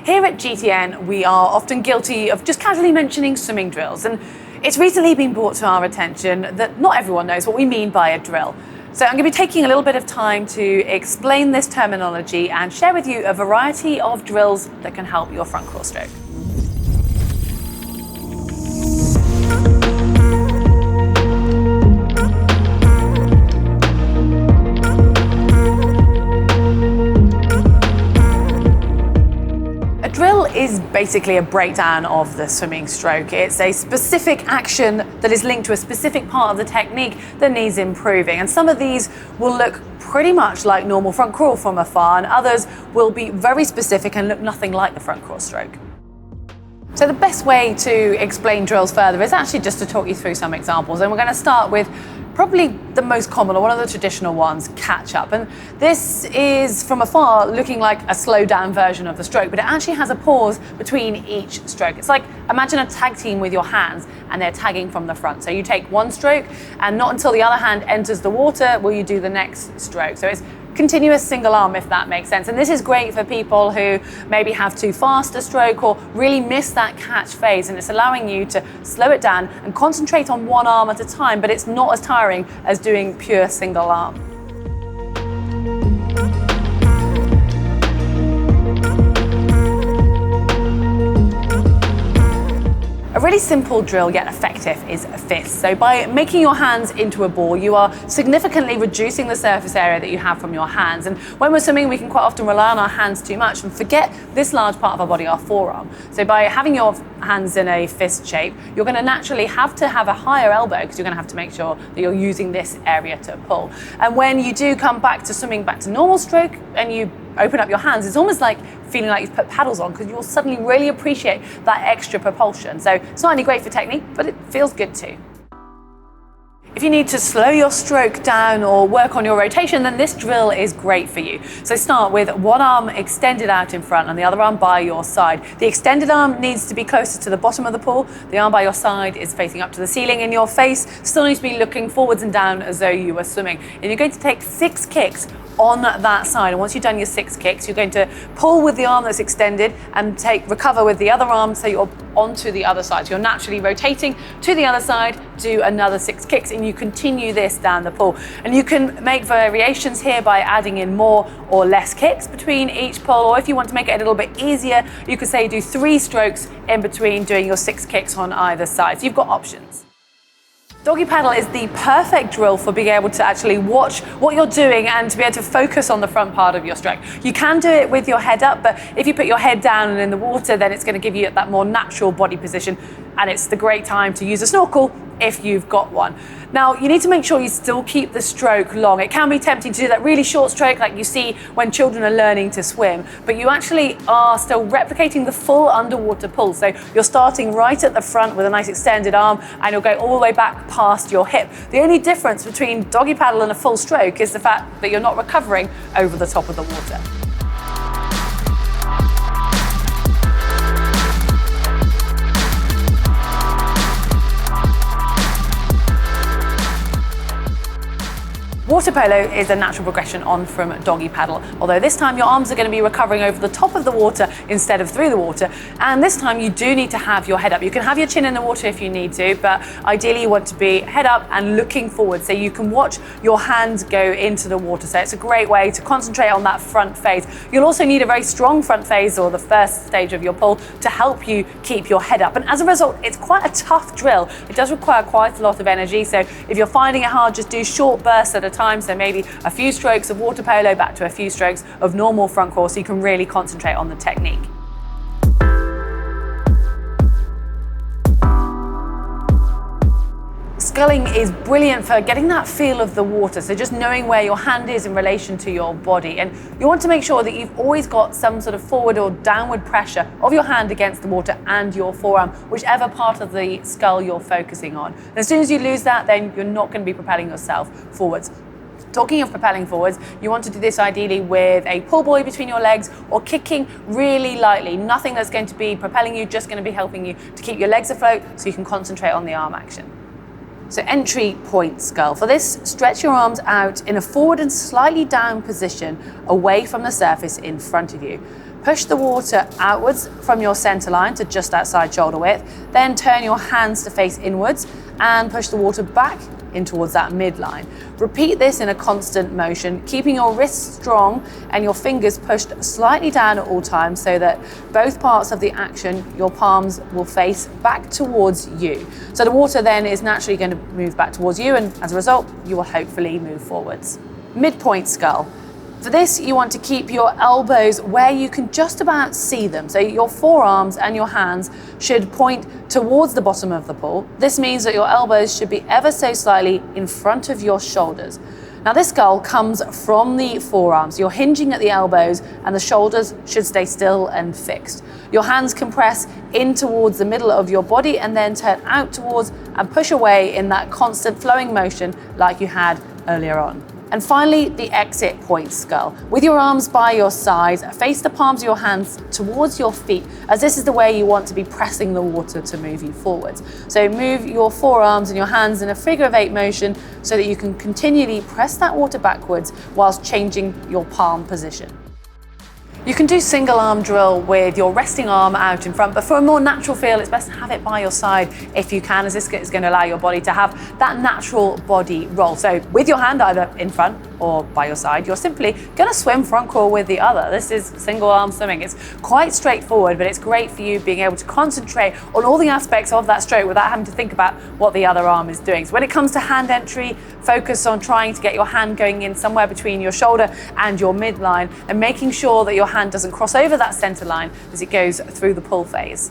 Here at GTN, we are often guilty of just casually mentioning swimming drills, and it's recently been brought to our attention that not everyone knows what we mean by a drill. So I'm going to be taking a little bit of time to explain this terminology and share with you a variety of drills that can help your front crawl stroke. Drill is basically a breakdown of the swimming stroke. It's a specific action that is linked to a specific part of the technique that needs improving. And some of these will look pretty much like normal front crawl from afar, and others will be very specific and look nothing like the front crawl stroke. So the best way to explain drills further is actually just to talk you through some examples. And we're going to start with probably the most common, or one of the traditional ones, Catchup. And this is from afar looking like a slowed down version of the stroke, but it actually has a pause between each stroke. It's like, imagine a tag team with your hands and they're tagging from the front. So you take one stroke and not until the other hand enters the water will you do the next stroke. So it's continuous single arm, if that makes sense. And this is great for people who maybe have too fast a stroke or really miss that catch phase, and it's allowing you to slow it down and concentrate on one arm at a time, but it's not as tiring as doing pure single arm. A really simple drill yet effective is a fist. So by making your hands into a ball, you are significantly reducing the surface area that you have from your hands. And when we're swimming, we can quite often rely on our hands too much and forget this large part of our body, our forearm. So by having your hands in a fist shape, you're going to naturally have to have a higher elbow because you're going to have to make sure that you're using this area to pull. And when you do come back to swimming back to normal stroke and you open up your hands, it's almost like feeling like you've put paddles on because you'll suddenly really appreciate that extra propulsion. So it's not only great for technique, but it feels good too. If you need to slow your stroke down or work on your rotation, then this drill is great for you. So start with one arm extended out in front and the other arm by your side. The extended arm needs to be closer to the bottom of the pool. The arm by your side is facing up to the ceiling, and your face still needs to be looking forwards and down as though you were swimming. And you're going to take 6 kicks on that side, and once you've done your 6 kicks, you're going to pull with the arm that's extended and recover with the other arm so you're onto the other side. So you're naturally rotating to the other side, do another 6 kicks, and you continue this down the pool. And you can make variations here by adding in more or less kicks between each pull, or if you want to make it a little bit easier, you could say do 3 strokes in between doing your 6 kicks on either side. So you've got options. Doggy paddle is the perfect drill for being able to actually watch what you're doing and to be able to focus on the front part of your stroke. You can do it with your head up, but if you put your head down and in the water, then it's going to give you that more natural body position, and it's the great time to use a snorkel if you've got one. Now, you need to make sure you still keep the stroke long. It can be tempting to do that really short stroke like you see when children are learning to swim, but you actually are still replicating the full underwater pull. So you're starting right at the front with a nice extended arm, and you'll go all the way back past your hip. The only difference between doggy paddle and a full stroke is the fact that you're not recovering over the top of the water. Water polo is a natural progression on from doggy paddle, although this time your arms are going to be recovering over the top of the water instead of through the water, and this time you do need to have your head up. You can have your chin in the water if you need to, but ideally you want to be head up and looking forward so you can watch your hands go into the water. So it's a great way to concentrate on that front phase. You'll also need a very strong front phase, or the first stage of your pull, to help you keep your head up, and as a result it's quite a tough drill. It does require quite a lot of energy, so if you're finding it hard, just do short bursts at a time. So maybe a few strokes of water polo back to a few strokes of normal front crawl so you can really concentrate on the technique. Sculling is brilliant for getting that feel of the water, so just knowing where your hand is in relation to your body. And you want to make sure that you've always got some sort of forward or downward pressure of your hand against the water and your forearm, whichever part of the skull you're focusing on. And as soon as you lose that, then you're not going to be propelling yourself forwards. Talking of propelling forwards, you want to do this ideally with a pull buoy between your legs or kicking really lightly. Nothing that's going to be propelling you, just going to be helping you to keep your legs afloat so you can concentrate on the arm action. So entry point scull. For this, stretch your arms out in a forward and slightly down position away from the surface in front of you. Push the water outwards from your center line to just outside shoulder width, then turn your hands to face inwards and push the water back in towards that midline. Repeat this in a constant motion, keeping your wrists strong and your fingers pushed slightly down at all times so that both parts of the action, your palms will face back towards you. So the water then is naturally going to move back towards you, and as a result, you will hopefully move forwards. Midpoint scull. For this, you want to keep your elbows where you can just about see them. So your forearms and your hands should point towards the bottom of the pool. This means that your elbows should be ever so slightly in front of your shoulders. Now this scull comes from the forearms. You're hinging at the elbows and the shoulders should stay still and fixed. Your hands compress in towards the middle of your body and then turn out towards and push away in that constant flowing motion like you had earlier on. And finally, the exit point scull. With your arms by your sides, face the palms of your hands towards your feet, as this is the way you want to be pressing the water to move you forwards. So move your forearms and your hands in a figure of 8 motion so that you can continually press that water backwards whilst changing your palm position. You can do single arm drill with your resting arm out in front, but for a more natural feel, it's best to have it by your side if you can, as this is going to allow your body to have that natural body roll. So with your hand either in front or by your side, you're simply going to swim front crawl with the other. This is single arm swimming. It's quite straightforward, but it's great for you being able to concentrate on all the aspects of that stroke without having to think about what the other arm is doing. So when it comes to hand entry, focus on trying to get your hand going in somewhere between your shoulder and your midline and making sure that your hand doesn't cross over that center line as it goes through the pull phase.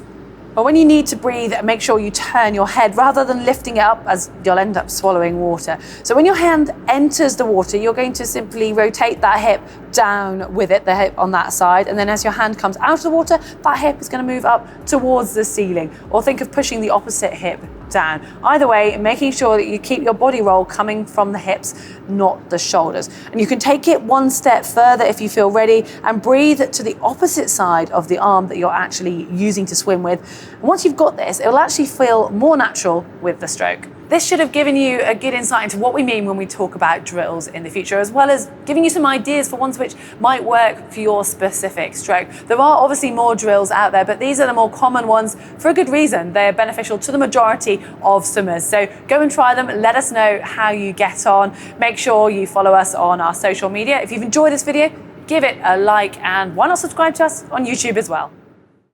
But when you need to breathe, make sure you turn your head rather than lifting it up, as you'll end up swallowing water. So when your hand enters the water, you're going to simply rotate that hip down with it, the hip on that side, and then as your hand comes out of the water, that hip is going to move up towards the ceiling, or think of pushing the opposite hip down. Either way, making sure that you keep your body roll coming from the hips, not the shoulders. And you can take it one step further if you feel ready and breathe to the opposite side of the arm that you're actually using to swim with. And once you've got this, it will actually feel more natural with the stroke. This should have given you a good insight into what we mean when we talk about drills in the future, as well as giving you some ideas for ones which might work for your specific stroke. There are obviously more drills out there, but these are the more common ones for a good reason. They're beneficial to the majority of swimmers. So go and try them. Let us know how you get on. Make sure you follow us on our social media. If you've enjoyed this video, give it a like, and why not subscribe to us on YouTube as well.